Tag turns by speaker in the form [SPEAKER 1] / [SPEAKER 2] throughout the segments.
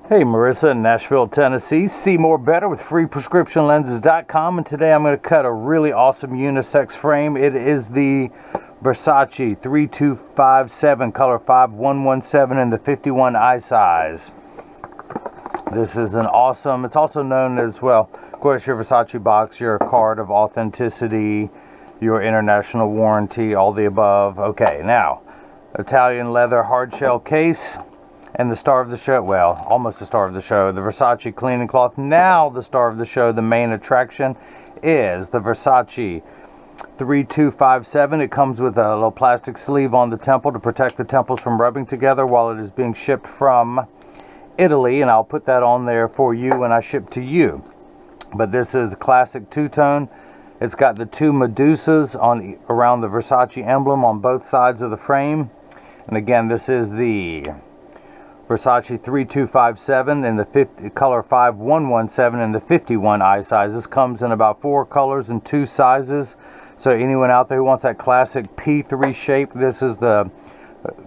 [SPEAKER 1] Hey, Marisa in Nashville, Tennessee. See more better with freeprescriptionlenses.com, and today I'm going to cut a really awesome unisex frame. It is the Versace 3257 color 5117 in the 51 eye size. This is an awesome, it's also known as, well, of course, your Versace box, your card of authenticity, your international warranty, all the above. Okay, now, Italian leather hard shell case. And the star of the show, well, almost the star of the show, the Versace cleaning cloth. Now the star of the show, the main attraction, is the Versace 3257. It comes with a little plastic sleeve on the temple to protect the temples from rubbing together while it is being shipped from Italy. And I'll put that on there for you when I ship to you. But this is a classic two-tone. It's got the two Medusas around the Versace emblem on both sides of the frame. And again, this is the Versace 3257 in the color 5117 in the 51 eye size. This comes in about 4 colors and 2 sizes. So anyone out there who wants that classic P3 shape, this is the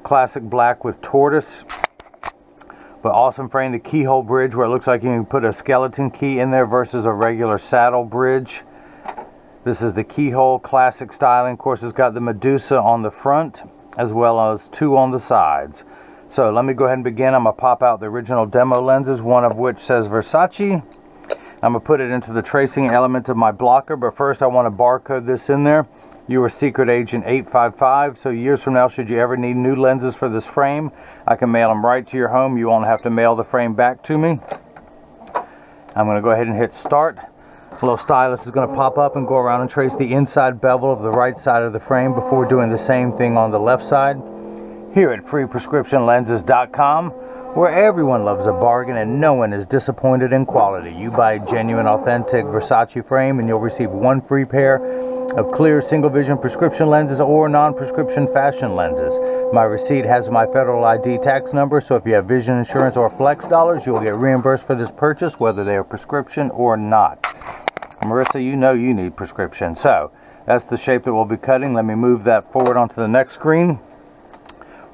[SPEAKER 1] classic black with tortoise. But awesome frame, the keyhole bridge where it looks like you can put a skeleton key in there versus a regular saddle bridge. This is the keyhole classic styling. Of course, it's got the Medusa on the front as well as 2 on the sides. So let me go ahead and begin. I'm going to pop out the original demo lenses, one of which says Versace. I'm going to put it into the tracing element of my blocker, but first I want to barcode this in there. You are Secret Agent 855, so years from now, should you ever need new lenses for this frame, I can mail them right to your home. You won't have to mail the frame back to me. I'm going to go ahead and hit start. A little stylus is going to pop up and go around and trace the inside bevel of the right side of the frame before doing the same thing on the left side. Here at freeprescriptionlenses.com, where everyone loves a bargain and no one is disappointed in quality. You buy a genuine, authentic Versace frame and you'll receive 1 free pair of clear single vision prescription lenses or non-prescription fashion lenses. My receipt has my federal ID tax number, so if you have vision insurance or flex dollars, you'll get reimbursed for this purchase, whether they are prescription or not. Marissa, you know you need prescription. So that's the shape that we'll be cutting. Let me move that forward onto the next screen.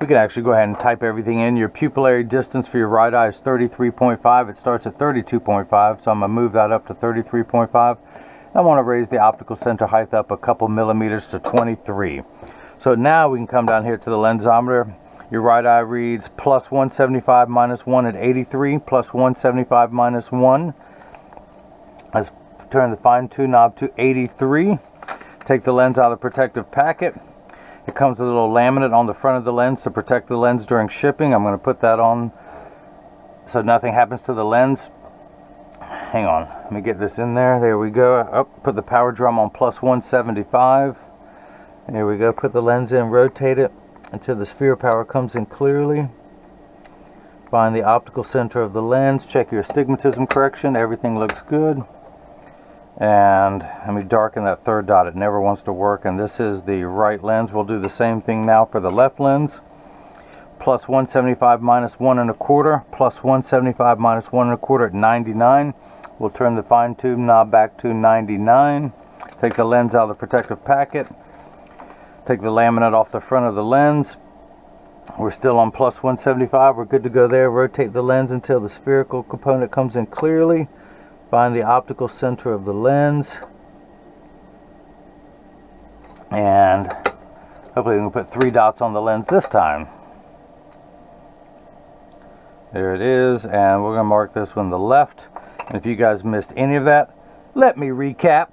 [SPEAKER 1] We can actually go ahead and type everything in. Your pupillary distance for your right eye is 33.5. It starts at 32.5, so I'm going to move that up to 33.5. I want to raise the optical center height up a couple millimeters to 23. So now we can come down here to the lensometer. Your right eye reads plus 175 minus 1 at 83, plus 175 minus 1. Let's turn the fine tune knob to 83. Take the lens out of the protective packet. It comes with a little laminate on the front of the lens to protect the lens during shipping. I'm going to put that on so nothing happens to the lens. Hang on, let me get this in there. There we go. Oh, put the power drum on plus 175. There we go. Put the lens in, rotate it until the sphere power comes in clearly. Find the optical center of the lens. Check your astigmatism correction. Everything looks good. And let me darken that third dot. It never wants to work. And this is the right lens. We'll do the same thing now for the left lens. Plus 175 minus 1 1/4. Plus 175 minus 1 1/4 at 99. We'll turn the fine tune knob back to 99. Take the lens out of the protective packet. Take the laminate off the front of the lens. We're still on plus 175. We're good to go there. Rotate the lens until the spherical component comes in clearly. Find the optical center of the lens, and hopefully we can put 3 dots on the lens this time. There it is, and we're going to mark this one the left. And if you guys missed any of that, let me recap.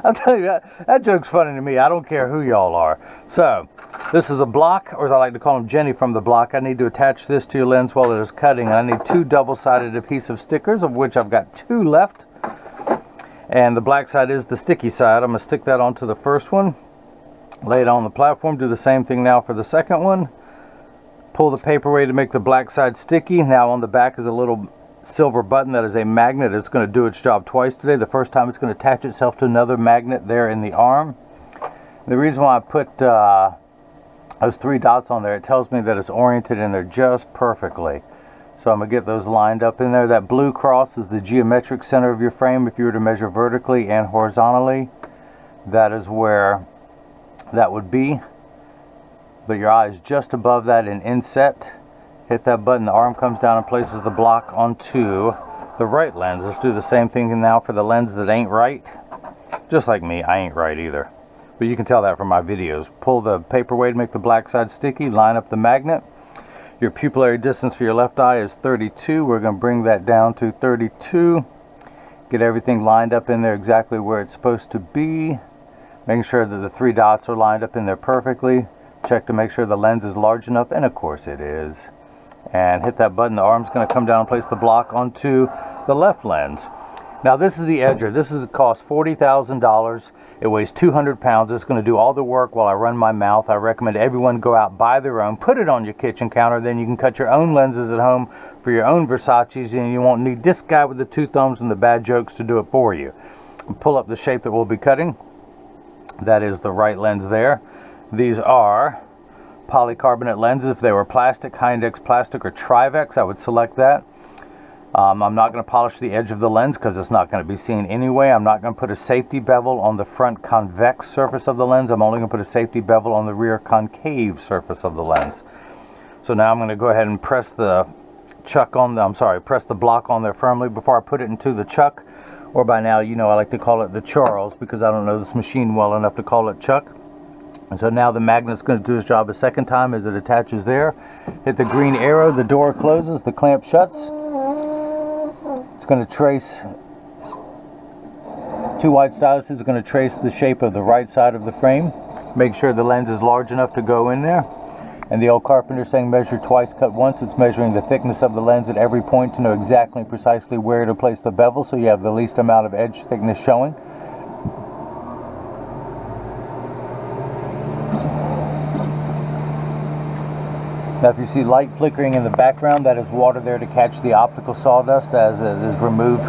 [SPEAKER 1] I'll tell you that joke's funny to me. I don't care who y'all are. So this is a block, or as I like to call them, Jenny from the block. I need to attach this to your lens while it is cutting, and I need 2 double-sided adhesive stickers, of which I've got 2 left. And the black side is the sticky side. I'm going to stick that onto the first one, lay it on the platform, do the same thing now for the second one. Pull the paper away to make the black side sticky. Now on the back is a little silver button that is a magnet. It's going to do its job twice today. The first time it's going to attach itself to another magnet there in the arm. The reason why I put those 3 dots on there, it tells me that it's oriented in there just perfectly. So I'm going to get those lined up in there. That blue cross is the geometric center of your frame. If you were to measure vertically and horizontally, that is where that would be. But your eye is just above that in inset. Hit that button, the arm comes down and places the block onto the right lens. Let's do the same thing now for the lens that ain't right. Just like me, I ain't right either. But you can tell that from my videos. Pull the paperweight, make the black side sticky, line up the magnet. Your pupillary distance for your left eye is 32. We're going to bring that down to 32. Get everything lined up in there exactly where it's supposed to be. Making sure that the 3 dots are lined up in there perfectly. Check to make sure the lens is large enough, and of course it is. And hit that button, the arm's going to come down and place the block onto the left lens. Now this is the edger. This is cost $40,000. It weighs 200 pounds. It's going to do all the work while I run my mouth. I recommend everyone go out, buy their own, put it on your kitchen counter. Then you can cut your own lenses at home for your own Versace's, and you won't need this guy with the 2 thumbs and the bad jokes to do it for you. Pull up the shape that we'll be cutting. That is the right lens there. These are polycarbonate lenses. If they were plastic, high index plastic or Trivex, I would select that. I'm not going to polish the edge of the lens because it's not going to be seen anyway. I'm not going to put a safety bevel on the front convex surface of the lens. I'm only going to put a safety bevel on the rear concave surface of the lens. So now I'm going to go ahead and press the press the block on there firmly before I put it into the chuck. Or by now, you know, I like to call it the Charles because I don't know this machine well enough to call it chuck. And so now the magnet's going to do its job a second time as it attaches there. Hit the green arrow, the door closes, the clamp shuts. It's going to trace, 2 white styluses are going to trace the shape of the right side of the frame. Make sure the lens is large enough to go in there. And the old carpenter saying measure twice, cut once. It's measuring the thickness of the lens at every point to know exactly precisely where to place the bevel so you have the least amount of edge thickness showing. Now if you see light flickering in the background, that is water there to catch the optical sawdust as it is removed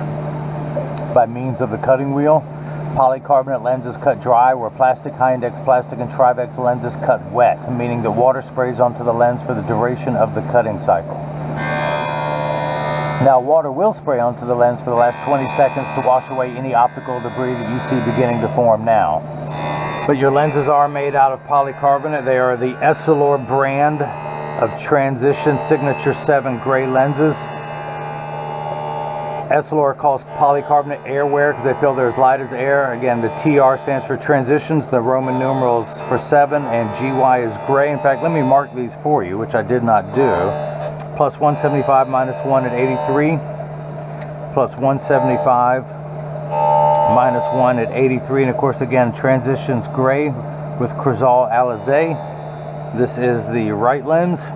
[SPEAKER 1] by means of the cutting wheel. Polycarbonate lenses cut dry, where plastic, high index plastic and Trivex lenses cut wet, meaning that water sprays onto the lens for the duration of the cutting cycle. Now water will spray onto the lens for the last 20 seconds to wash away any optical debris that you see beginning to form now. But your lenses are made out of polycarbonate. They are the Essilor brand of Transition Signature 7 gray lenses. Essilor calls polycarbonate airwear because they feel they're as light as air. Again, the TR stands for Transitions, the Roman numerals for 7, and GY is gray. In fact, let me mark these for you, which I did not do. Plus 175 minus 1 at 83. Plus 175 minus 1 at 83. And of course, again, Transitions gray with Crizal Alizé. This is the right lens.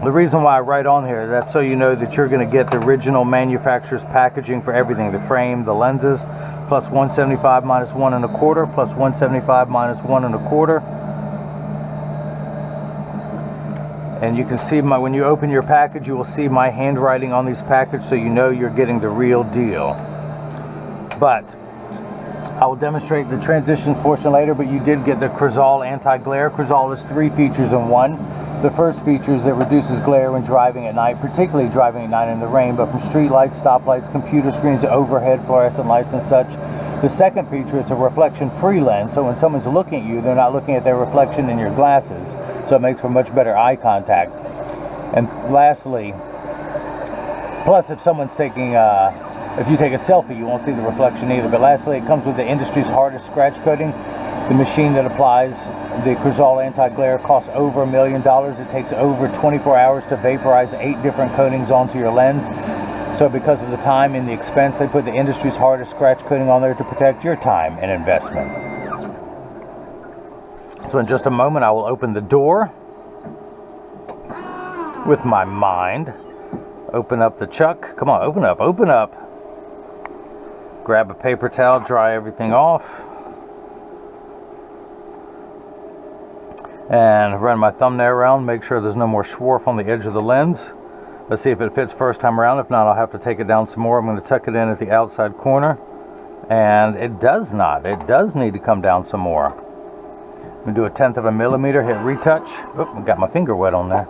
[SPEAKER 1] The reason why I write on here, that's so you know that you're going to get the original manufacturer's packaging for everything, the frame, the lenses, plus 175 minus 1 1/4, plus 175 minus 1 1/4. And you can see when you open your package, you will see my handwriting on these packages, so you know you're getting the real deal. But I will demonstrate the transitions portion later, but you did get the Crizal anti-glare. Crizal is 3 features in one. The first feature is that it reduces glare when driving at night, particularly driving at night in the rain, but from street lights, stoplights, computer screens, overhead fluorescent lights and such. The second feature is a reflection-free lens, so when someone's looking at you, they're not looking at their reflection in your glasses, so it makes for much better eye contact. And lastly, plus if someone's taking if you take a selfie, you won't see the reflection either. But lastly, it comes with the industry's hardest scratch coating. The machine that applies the Crizal anti-glare costs over $1 million. It takes over 24 hours to vaporize 8 different coatings onto your lens. So because of the time and the expense, they put the industry's hardest scratch coating on there to protect your time and investment. So in just a moment, I will open the door with my mind. Open up the chuck. Come on, open up, open up. Grab a paper towel, dry everything off. And run my thumbnail around, make sure there's no more swarf on the edge of the lens. Let's see if it fits first time around. If not, I'll have to take it down some more. I'm going to tuck it in at the outside corner. And it does not. It does need to come down some more. I'm going to do 1/10 of a millimeter, hit retouch. Oh, I got my finger wet on there.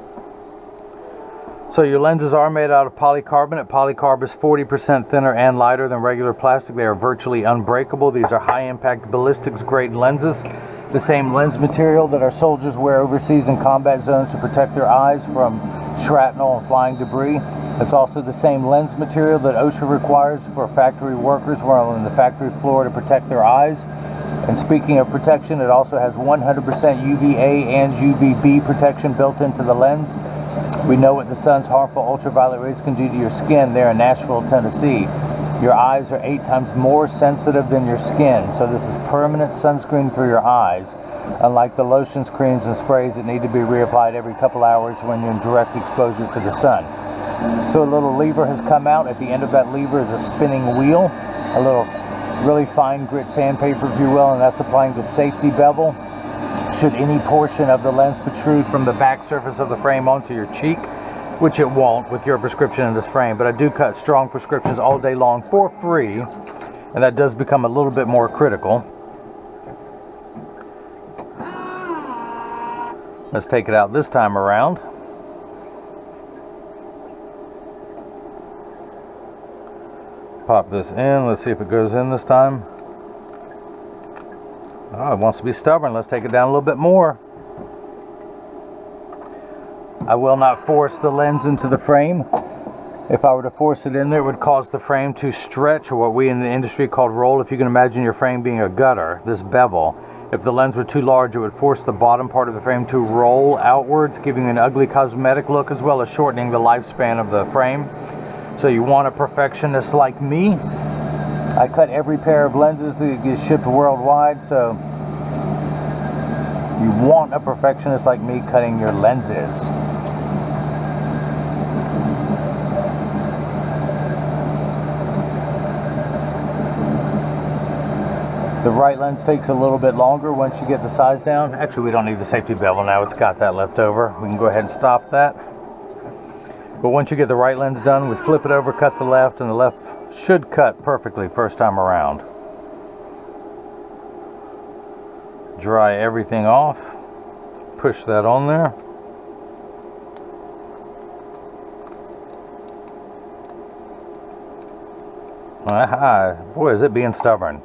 [SPEAKER 1] So your lenses are made out of polycarbonate. Polycarb is 40% thinner and lighter than regular plastic. They are virtually unbreakable. These are high-impact ballistics grade lenses. The same lens material that our soldiers wear overseas in combat zones to protect their eyes from shrapnel and flying debris. It's also the same lens material that OSHA requires for factory workers who are on the factory floor to protect their eyes. And speaking of protection, it also has 100% UVA and UVB protection built into the lens. We know what the sun's harmful ultraviolet rays can do to your skin there in Nashville, Tennessee. Your eyes are 8 times more sensitive than your skin, so this is permanent sunscreen for your eyes, unlike the lotions, creams, and sprays that need to be reapplied every couple hours when you're in direct exposure to the sun. So a little lever has come out. At the end of that lever is a spinning wheel, a little really fine grit sandpaper, if you will, and that's applying the safety bevel. Should any portion of the lens protrude from the back surface of the frame onto your cheek, which it won't with your prescription in this frame, but I do cut strong prescriptions all day long for free, and that does become a little bit more critical. Let's take it out this time around. Pop this in. Let's see if it goes in this time. Oh, it wants to be stubborn. Let's take it down a little bit more. I will not force the lens into the frame. If I were to force it in there, it would cause the frame to stretch, or what we in the industry call roll. If you can imagine your frame being a gutter, this bevel, if the lens were too large, it would force the bottom part of the frame to roll outwards, giving an ugly cosmetic look, as well as shortening the lifespan of the frame. So you want a perfectionist like me. I cut every pair of lenses that get shipped worldwide, so you want a perfectionist like me cutting your lenses. The right lens takes a little bit longer once you get the size down. Actually, we don't need the safety bevel now. It's got that left over. We can go ahead and stop that. But once you get the right lens done, we flip it over, cut the left, and the left should cut perfectly first time around. Dry everything off. Push that on there. Aha, boy, is it being stubborn.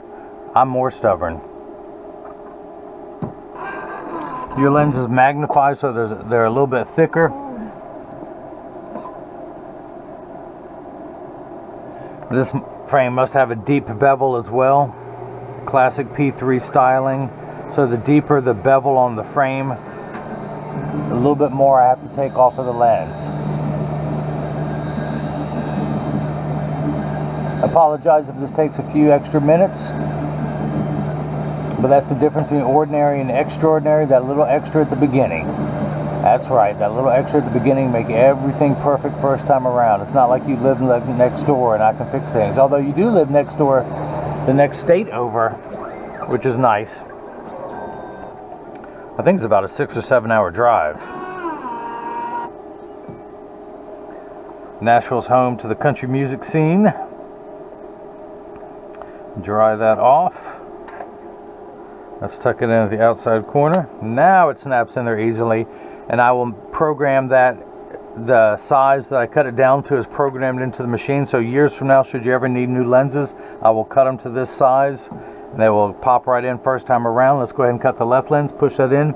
[SPEAKER 1] I'm more stubborn. Your lens is magnified, so they're a little bit thicker. This frame must have a deep bevel as well. Classic P3 styling. So the deeper the bevel on the frame, a little bit more I have to take off of the lens. I apologize if this takes a few extra minutes, but that's the difference between ordinary and extraordinary. That little extra at the beginning. That's right, that little extra at the beginning make everything perfect first time around. It's not like you live next door and I can fix things. Although you do live next door, the next state over, which is nice. I think it's about a 6 or 7 hour drive. Nashville's home to the country music scene. Dry that off. Let's tuck it in at the outside corner. Now it snaps in there easily, and I will program that the size that I cut it down to is programmed into the machine. So years from now, should you ever need new lenses, I will cut them to this size and they will pop right in first time around. Let's go ahead and cut the left lens, push that in.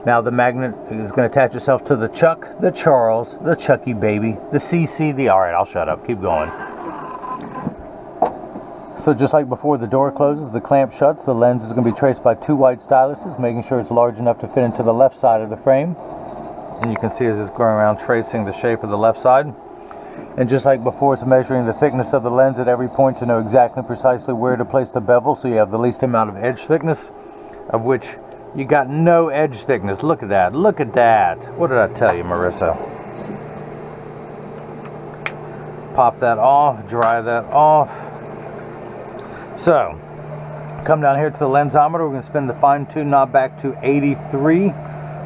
[SPEAKER 1] Now the magnet is going to attach itself to the Chuck, the Charles, the Chucky baby, the CC, the... Alright, I'll shut up. Keep going. So just like before the door closes, the clamp shuts, the lens is going to be traced by 2 white styluses, making sure it's large enough to fit into the left side of the frame. And you can see as it's going around tracing the shape of the left side. And just like before, it's measuring the thickness of the lens at every point to know exactly precisely where to place the bevel, so you have the least amount of edge thickness, of which you got no edge thickness. Look at that. Look at that. What did I tell you, Marissa? Pop that off, dry that off. So, come down here to the lensometer. We're going to spin the fine-tune knob back to 83.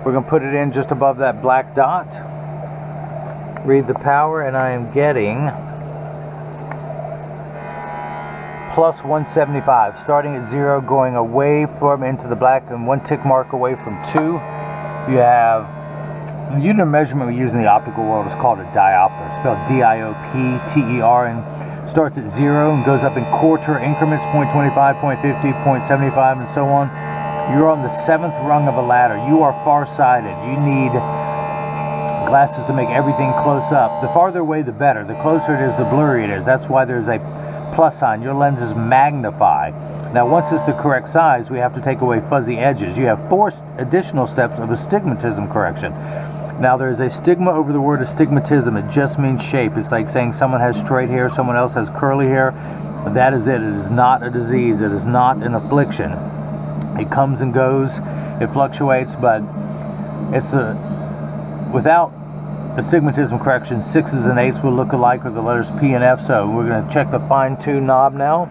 [SPEAKER 1] We're going to put it in just above that black dot. Read the power, and I am getting plus 175. Starting at 0, going away from into the black, and 1 tick mark away from 2. You have, the unit of measurement we use in the optical world is called a diopter, spelled D-I-O-P-T-E-R, and starts at 0 and goes up in quarter increments, 0.25, 0.50, 0.75, and so on. You're on the 7th rung of a ladder. You are farsighted. You need Glasses to make everything close up. The farther away the better. The closer it is, the blurrier it is. That's why there's a plus sign. Your lenses magnify. Now once it's the correct size, we have to take away fuzzy edges. You have 4 additional steps of astigmatism correction. Now there's a stigma over the word astigmatism. It just means shape. It's like saying someone has straight hair, someone else has curly hair. That is it. It is not a disease. It is not an affliction. It comes and goes. It fluctuates, but it's without astigmatism correction, 6s and 8s will look alike with the letters P and F. So we're going to check the fine-tune knob now,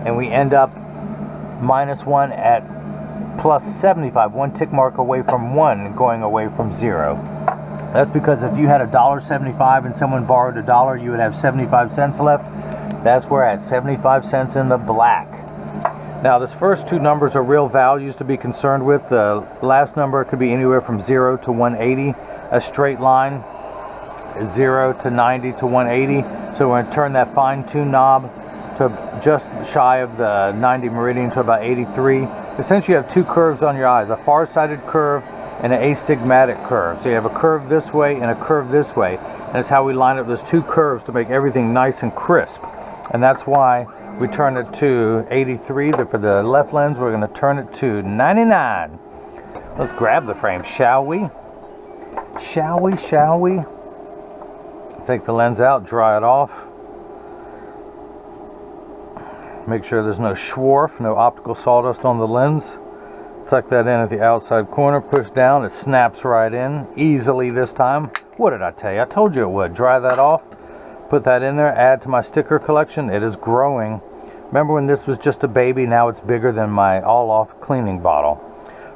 [SPEAKER 1] and we end up -1 at +75, 1 tick mark away from 1, going away from 0. That's because if you had $1.75 and someone borrowed $1, you would have 75 cents left. That's where at 75 cents in the black. Now this first 2 numbers are real values to be concerned with. The last number could be anywhere from 0 to 180. A straight line is 0 to 90 to 180. So we're going to turn that fine-tune knob to just shy of the 90 meridian to about 83. Essentially you have 2 curves on your eyes, a far-sighted curve and an astigmatic curve. So you have a curve this way and a curve this way. And it's how we line up those 2 curves to make everything nice and crisp. And that's why we turn it to 83. For the left lens, we're going to turn it to 99. Let's grab the frame, shall we? Shall we? Shall we? Take the lens out, dry it off. Make sure there's no schwarf, no optical sawdust on the lens. Tuck that in at the outside corner, push down, it snaps right in, easily this time. What did I tell you? I told you it would. Dry that off, put that in there, add to my sticker collection. It is growing. Remember when this was just a baby, now it's bigger than my all-off cleaning bottle.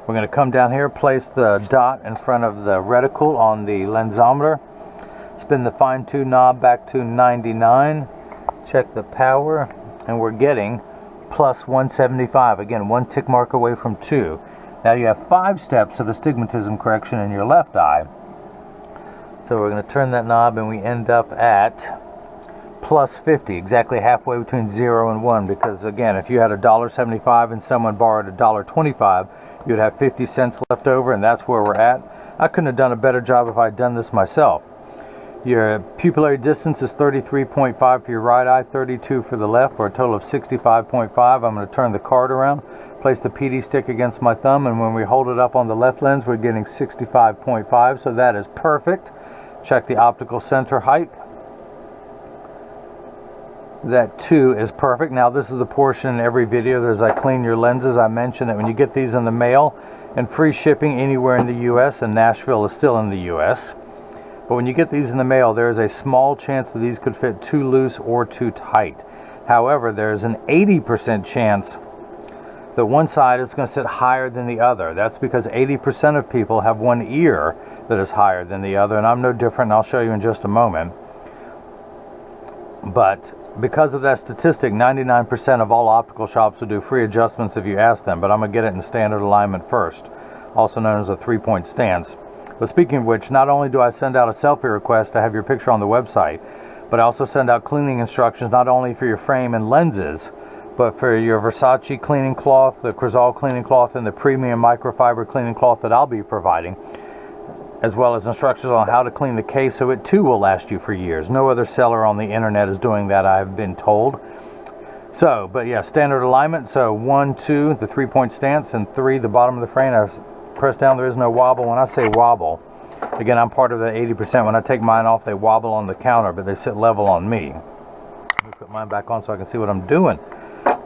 [SPEAKER 1] We're going to come down here, place the dot in front of the reticle on the lensometer, spin the fine-tune knob back to 99, check the power, and we're getting +175. Again, 1 tick mark away from 2. Now you have 5 steps of astigmatism correction in your left eye. So we're going to turn that knob and we end up at +50, exactly halfway between 0 and 1, because again, if you had $1.75 and someone borrowed $1.25, you'd have 50 cents left over, and that's where we're at. I couldn't have done a better job if I'd done this myself. Your pupillary distance is 33.5 for your right eye, 32 for the left, for a total of 65.5. I'm going to turn the card around, place the PD stick against my thumb, and when we hold it up on the left lens, we're getting 65.5, so that is perfect. Check the optical center height. That 2 is perfect. Now this is the portion in every video that as I clean your lenses, I mentioned that when you get these in the mail and free shipping anywhere in the US, and Nashville is still in the US, but when you get these in the mail, there is a small chance that these could fit too loose or too tight. However, there's an 80% chance that one side is going to sit higher than the other. That's because 80% of people have one ear that is higher than the other, and I'm no different, and I'll show you in just a moment. But because of that statistic, 99% of all optical shops will do free adjustments if you ask them, but I'm going to get it in standard alignment first, also known as a 3-point stance. But speaking of which, not only do I send out a selfie request to have your picture on the website, but I also send out cleaning instructions not only for your frame and lenses, but for your Versace cleaning cloth, the Crizal cleaning cloth, and the premium microfiber cleaning cloth that I'll be providing, as well as instructions on how to clean the case so it too will last you for years. No other seller on the internet is doing that, I've been told. So, but yeah, standard alignment. So 1, 2, the 3-point stance, and 3, the bottom of the frame. I press down, there is no wobble. When I say wobble, again, I'm part of that 80%. When I take mine off, they wobble on the counter, but they sit level on me. Let me put mine back on so I can see what I'm doing.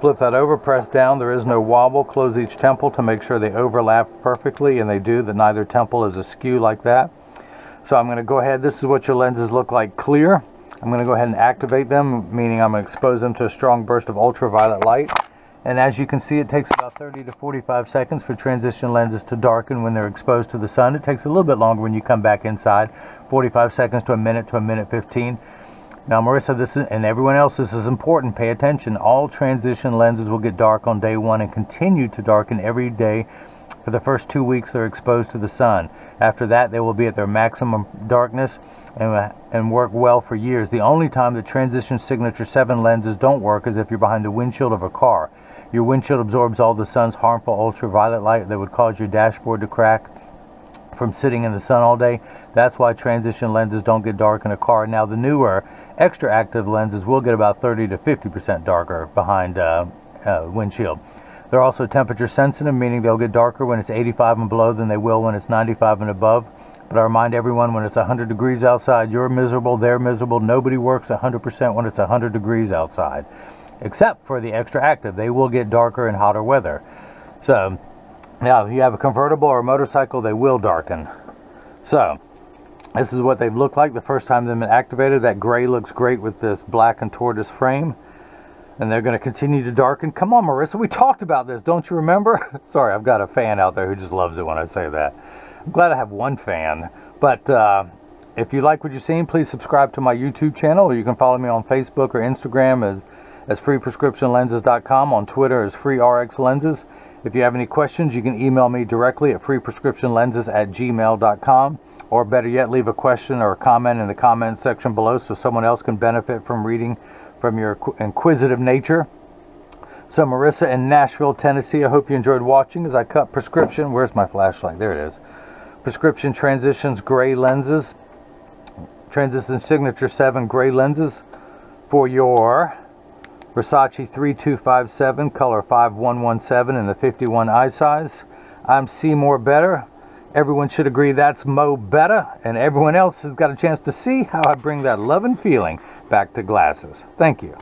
[SPEAKER 1] Flip that over, press down, there is no wobble. Close each temple to make sure they overlap perfectly, and they do, that neither temple is askew like that. So I'm going to go ahead, this is what your lenses look like clear. I'm going to go ahead and activate them, meaning I'm going to expose them to a strong burst of ultraviolet light. And as you can see, it takes about 30 to 45 seconds for transition lenses to darken when they're exposed to the sun. It takes a little bit longer when you come back inside, 45 seconds to a minute 15. Now Marissa, this is, and everyone else, this is important, pay attention. All transition lenses will get dark on day 1 and continue to darken every day for the first 2 weeks they're exposed to the sun. After that, they will be at their maximum darkness and work well for years. The only time the transition signature 7 lenses don't work is if you're behind the windshield of a car. Your windshield absorbs all the sun's harmful ultraviolet light that would cause your dashboard to crack, from sitting in the sun all day. That's why transition lenses don't get dark in a car. Now the newer extra active lenses will get about 30 to 50% darker behind windshield. They're also temperature sensitive, meaning they'll get darker when it's 85 and below than they will when it's 95 and above. But I remind everyone, when it's 100 degrees outside, you're miserable, they're miserable. Nobody works 100% when it's 100 degrees outside, except for the extra active. They will get darker in hotter weather. So now if you have a convertible or a motorcycle, they will darken. So this is what they've looked like the first time they've been activated. That gray looks great with this black and tortoise frame. And they're going to continue to darken. Come on, Marissa, we talked about this. Don't you remember? Sorry, I've got a fan out there who just loves it when I say that. I'm glad I have one fan. But if you like what you're seeing, please subscribe to my YouTube channel. Or you can follow me on Facebook or Instagram as freeprescriptionlenses.com. On Twitter as freerxlenses. If you have any questions, you can email me directly at freeprescriptionlenses@gmail.com. Or better yet, leave a question or a comment in the comments section below so someone else can benefit from reading from your inquisitive nature. So Marissa in Nashville, Tennessee, I hope you enjoyed watching as I cut prescription, where's my flashlight? There it is. Prescription Transitions gray lenses. Transition Signature 7 gray lenses for your Versace 3257, color 5117 in the 51 eye size. I'm Seymour Better. Everyone should agree that's Mo Better, and everyone else has got a chance to see how I bring that love and feeling back to glasses. Thank you.